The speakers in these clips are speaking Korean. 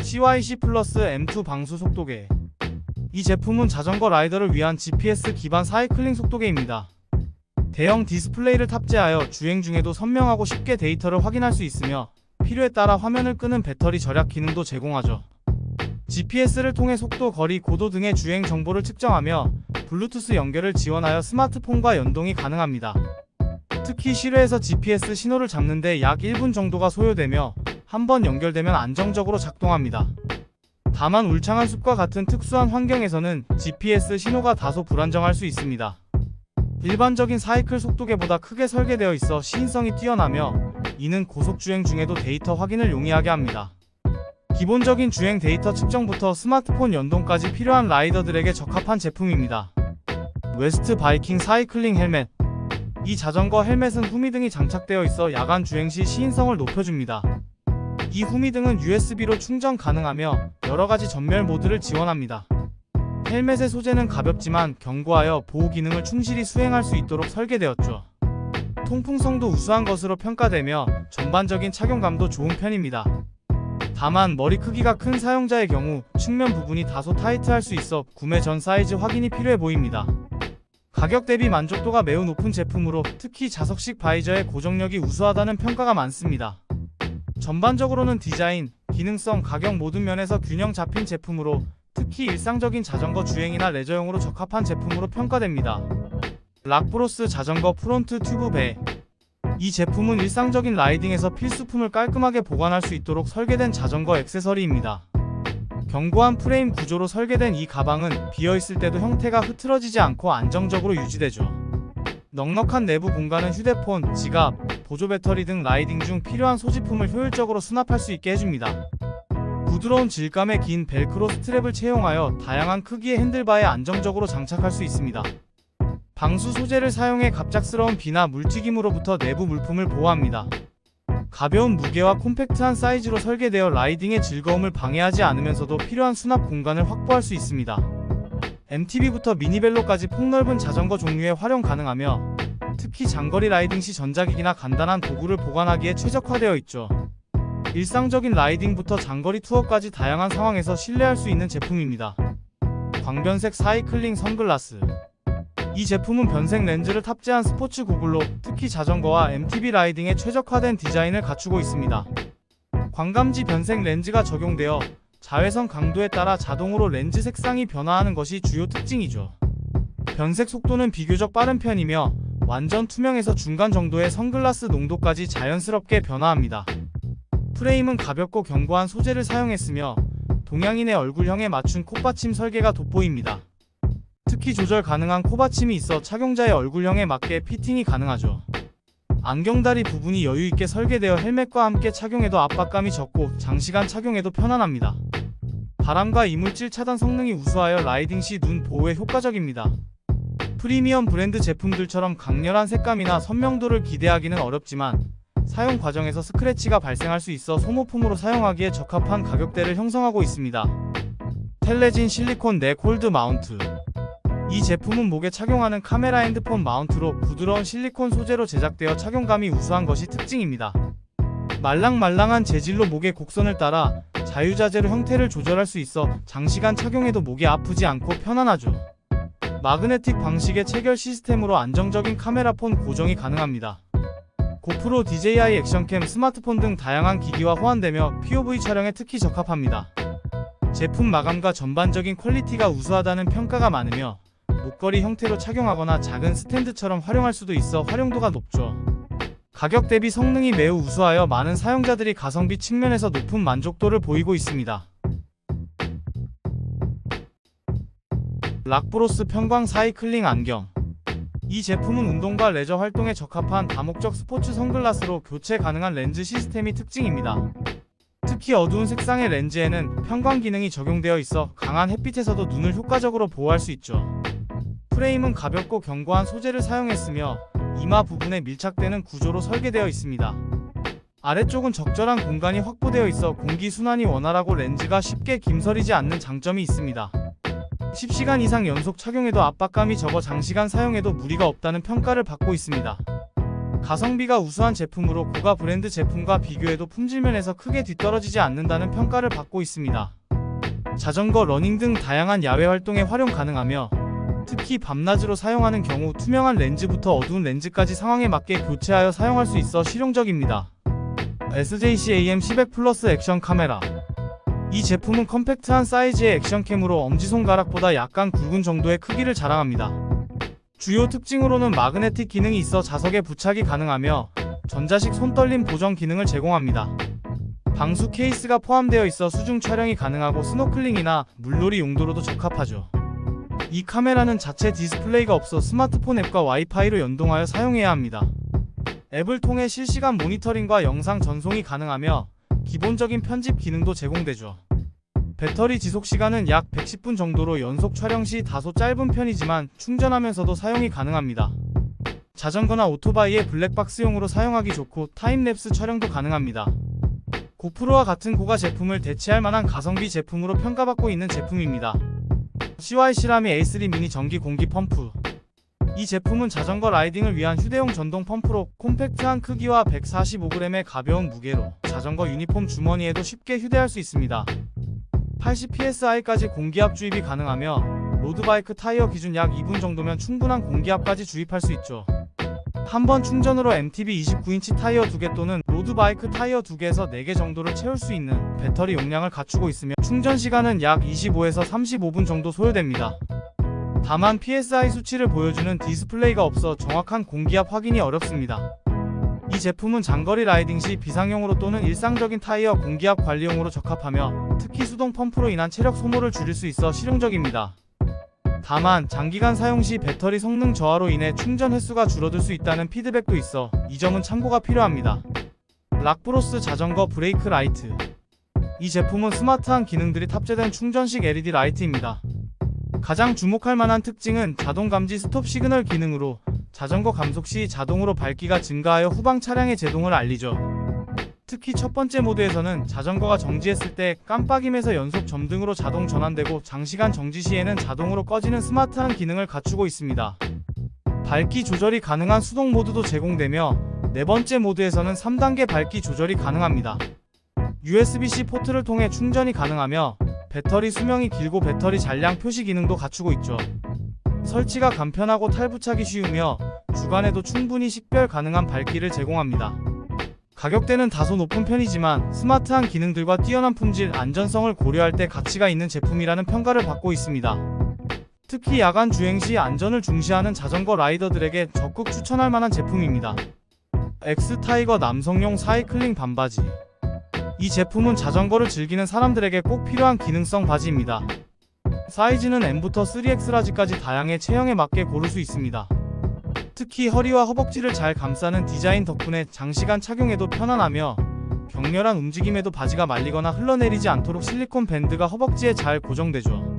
CYC 플러스 M2 방수 속도계. 이 제품은 자전거 라이더를 위한 GPS 기반 사이클링 속도계입니다. 대형 디스플레이를 탑재하여 주행 중에도 선명하고 쉽게 데이터를 확인할 수 있으며 필요에 따라 화면을 끄는 배터리 절약 기능도 제공하죠. GPS를 통해 속도, 거리, 고도 등의 주행 정보를 측정하며 블루투스 연결을 지원하여 스마트폰과 연동이 가능합니다. 특히 실외에서 GPS 신호를 잡는 데 약 1분 정도가 소요되며 한번 연결되면 안정적으로 작동합니다. 다만 울창한 숲과 같은 특수한 환경에서는 GPS 신호가 다소 불안정할 수 있습니다. 일반적인 사이클 속도계보다 크게 설계되어 있어 시인성이 뛰어나며 이는 고속주행 중에도 데이터 확인을 용이하게 합니다. 기본적인 주행 데이터 측정부터 스마트폰 연동까지 필요한 라이더들에게 적합한 제품입니다. 웨스트 바이킹 사이클링 헬멧. 이 자전거 헬멧은 후미등이 장착되어 있어 야간 주행 시 시인성을 높여줍니다. 이 후미등은 USB로 충전 가능하며 여러가지 전멸 모드를 지원합니다. 헬멧의 소재는 가볍지만 견고하여 보호 기능을 충실히 수행할 수 있도록 설계되었죠. 통풍성도 우수한 것으로 평가되며 전반적인 착용감도 좋은 편입니다. 다만 머리 크기가 큰 사용자의 경우 측면 부분이 다소 타이트할 수 있어 구매 전 사이즈 확인이 필요해 보입니다. 가격 대비 만족도가 매우 높은 제품으로 특히 자석식 바이저의 고정력이 우수하다는 평가가 많습니다. 전반적으로는 디자인, 기능성, 가격 모든 면에서 균형 잡힌 제품으로 특히 일상적인 자전거 주행이나 레저용으로 적합한 제품으로 평가됩니다. 락브로스 자전거 프론트 튜브 배. 이 제품은 일상적인 라이딩에서 필수품을 깔끔하게 보관할 수 있도록 설계된 자전거 액세서리입니다. 견고한 프레임 구조로 설계된 이 가방은 비어있을 때도 형태가 흐트러지지 않고 안정적으로 유지되죠. 넉넉한 내부 공간은 휴대폰, 지갑, 보조 배터리 등 라이딩 중 필요한 소지품을 효율적으로 수납할 수 있게 해줍니다. 부드러운 질감의 긴 벨크로 스트랩을 채용하여 다양한 크기의 핸들바에 안정적으로 장착할 수 있습니다. 방수 소재를 사용해 갑작스러운 비나 물튀김으로부터 내부 물품을 보호합니다. 가벼운 무게와 콤팩트한 사이즈로 설계되어 라이딩의 즐거움을 방해하지 않으면서도 필요한 수납 공간을 확보할 수 있습니다. MTB부터 미니벨로까지 폭넓은 자전거 종류에 활용 가능하며 특히 장거리 라이딩 시 전자기기나 간단한 도구를 보관하기에 최적화되어 있죠. 일상적인 라이딩부터 장거리 투어까지 다양한 상황에서 신뢰할 수 있는 제품입니다. 광변색 사이클링 선글라스. 이 제품은 변색 렌즈를 탑재한 스포츠 고글로 특히 자전거와 MTB 라이딩에 최적화된 디자인을 갖추고 있습니다. 광감지 변색 렌즈가 적용되어 자외선 강도에 따라 자동으로 렌즈 색상이 변화하는 것이 주요 특징이죠. 변색 속도는 비교적 빠른 편이며 완전 투명에서 중간 정도의 선글라스 농도까지 자연스럽게 변화합니다. 프레임은 가볍고 견고한 소재를 사용했으며 동양인의 얼굴형에 맞춘 콧받침 설계가 돋보입니다. 특히 조절 가능한 코받침이 있어 착용자의 얼굴형에 맞게 피팅이 가능하죠. 안경다리 부분이 여유있게 설계되어 헬멧과 함께 착용해도 압박감이 적고 장시간 착용해도 편안합니다. 바람과 이물질 차단 성능이 우수하여 라이딩 시 눈 보호에 효과적입니다. 프리미엄 브랜드 제품들처럼 강렬한 색감이나 선명도를 기대하기는 어렵지만 사용 과정에서 스크래치가 발생할 수 있어 소모품으로 사용하기에 적합한 가격대를 형성하고 있습니다. 텔레진 실리콘 넥 홀드 마운트. 이 제품은 목에 착용하는 카메라 핸드폰 마운트로 부드러운 실리콘 소재로 제작되어 착용감이 우수한 것이 특징입니다. 말랑말랑한 재질로 목의 곡선을 따라 자유자재로 형태를 조절할 수 있어 장시간 착용해도 목이 아프지 않고 편안하죠. 마그네틱 방식의 체결 시스템으로 안정적인 카메라 폰 고정이 가능합니다. 고프로, DJI 액션캠, 스마트폰 등 다양한 기기와 호환되며 POV 촬영에 특히 적합합니다. 제품 마감과 전반적인 퀄리티가 우수하다는 평가가 많으며 목걸이 형태로 착용하거나 작은 스탠드처럼 활용할 수도 있어 활용도가 높죠. 가격 대비 성능이 매우 우수하여 많은 사용자들이 가성비 측면에서 높은 만족도를 보이고 있습니다. 락브로스 편광 사이클링 안경. 이 제품은 운동과 레저 활동에 적합한 다목적 스포츠 선글라스로 교체 가능한 렌즈 시스템이 특징입니다. 특히 어두운 색상의 렌즈에는 편광 기능이 적용되어 있어 강한 햇빛에서도 눈을 효과적으로 보호할 수 있죠. 프레임은 가볍고 견고한 소재를 사용했으며 이마 부분에 밀착되는 구조로 설계되어 있습니다. 아래쪽은 적절한 공간이 확보되어 있어 공기 순환이 원활하고 렌즈가 쉽게 김서리지 않는 장점이 있습니다. 10시간 이상 연속 착용해도 압박감이 적어 장시간 사용해도 무리가 없다는 평가를 받고 있습니다. 가성비가 우수한 제품으로 고가 브랜드 제품과 비교해도 품질면에서 크게 뒤떨어지지 않는다는 평가를 받고 있습니다. 자전거, 러닝 등 다양한 야외 활동에 활용 가능하며 특히 밤낮으로 사용하는 경우 투명한 렌즈부터 어두운 렌즈까지 상황에 맞게 교체하여 사용할 수 있어 실용적입니다. SJC-AM1100 플러스 액션 카메라. 이 제품은 컴팩트한 사이즈의 액션캠으로 엄지손가락보다 약간 굵은 정도의 크기를 자랑합니다. 주요 특징으로는 마그네틱 기능이 있어 자석에 부착이 가능하며 전자식 손떨림 보정 기능을 제공합니다. 방수 케이스가 포함되어 있어 수중 촬영이 가능하고 스노클링이나 물놀이 용도로도 적합하죠. 이 카메라는 자체 디스플레이가 없어 스마트폰 앱과 와이파이로 연동하여 사용해야 합니다. 앱을 통해 실시간 모니터링과 영상 전송이 가능하며 기본적인 편집 기능도 제공되죠. 배터리 지속시간은 약 110분 정도로 연속 촬영 시 다소 짧은 편이지만 충전하면서도 사용이 가능합니다. 자전거나 오토바이의 블랙박스용으로 사용하기 좋고 타임랩스 촬영도 가능합니다. 고프로와 같은 고가 제품을 대체할 만한 가성비 제품으로 평가받고 있는 제품입니다. CY 시라미 A3 미니 전기 공기 펌프. 이 제품은 자전거 라이딩을 위한 휴대용 전동 펌프로 콤팩트한 크기와 145g의 가벼운 무게로 자전거 유니폼 주머니에도 쉽게 휴대할 수 있습니다. 80psi까지 공기압 주입이 가능하며 로드바이크 타이어 기준 약 2분 정도면 충분한 공기압까지 주입할 수 있죠. 한번 충전으로 MTB 29인치 타이어 2개 또는 로드바이크 타이어 2개에서 4개 정도를 채울 수 있는 배터리 용량을 갖추고 있으며 충전 시간은 약 25에서 35분 정도 소요됩니다. 다만 PSI 수치를 보여주는 디스플레이가 없어 정확한 공기압 확인이 어렵습니다. 이 제품은 장거리 라이딩 시 비상용으로 또는 일상적인 타이어 공기압 관리용으로 적합하며 특히 수동 펌프로 인한 체력 소모를 줄일 수 있어 실용적입니다. 다만 장기간 사용 시 배터리 성능 저하로 인해 충전 횟수가 줄어들 수 있다는 피드백도 있어 이 점은 참고가 필요합니다. 락브로스 자전거 브레이크 라이트. 이 제품은 스마트한 기능들이 탑재된 충전식 LED 라이트입니다. 가장 주목할 만한 특징은 자동 감지 스톱 시그널 기능으로 자전거 감속 시 자동으로 밝기가 증가하여 후방 차량의 제동을 알리죠. 특히 첫 번째 모드에서는 자전거가 정지했을 때 깜빡임에서 연속 점등으로 자동 전환되고 장시간 정지 시에는 자동으로 꺼지는 스마트한 기능을 갖추고 있습니다. 밝기 조절이 가능한 수동 모드도 제공되며 네 번째 모드에서는 3단계 밝기 조절이 가능합니다. USB-C 포트를 통해 충전이 가능하며 배터리 수명이 길고 배터리 잔량 표시 기능도 갖추고 있죠. 설치가 간편하고 탈부착이 쉬우며 주간에도 충분히 식별 가능한 밝기를 제공합니다. 가격대는 다소 높은 편이지만 스마트한 기능들과 뛰어난 품질, 안전성을 고려할 때 가치가 있는 제품이라는 평가를 받고 있습니다. 특히 야간 주행 시 안전을 중시하는 자전거 라이더들에게 적극 추천할 만한 제품입니다. 엑스타이거 남성용 사이클링 반바지. 이 제품은 자전거를 즐기는 사람들에게 꼭 필요한 기능성 바지입니다. 사이즈는 M부터 3X라지까지 다양해 체형에 맞게 고를 수 있습니다. 특히 허리와 허벅지를 잘 감싸는 디자인 덕분에 장시간 착용해도 편안하며 격렬한 움직임에도 바지가 말리거나 흘러내리지 않도록 실리콘 밴드가 허벅지에 잘 고정되죠.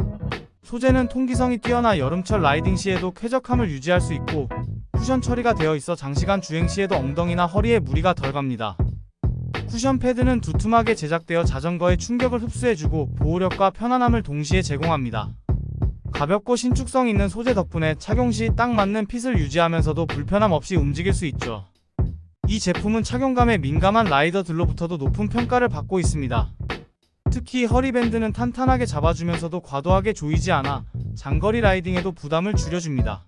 소재는 통기성이 뛰어나 여름철 라이딩 시에도 쾌적함을 유지할 수 있고 쿠션 처리가 되어 있어 장시간 주행 시에도 엉덩이나 허리에 무리가 덜 갑니다. 쿠션 패드는 두툼하게 제작되어 자전거의 충격을 흡수해주고 보호력과 편안함을 동시에 제공합니다. 가볍고 신축성 있는 소재 덕분에 착용 시 딱 맞는 핏을 유지하면서도 불편함 없이 움직일 수 있죠. 이 제품은 착용감에 민감한 라이더들로부터도 높은 평가를 받고 있습니다. 특히 허리밴드는 탄탄하게 잡아주면서도 과도하게 조이지 않아 장거리 라이딩에도 부담을 줄여줍니다.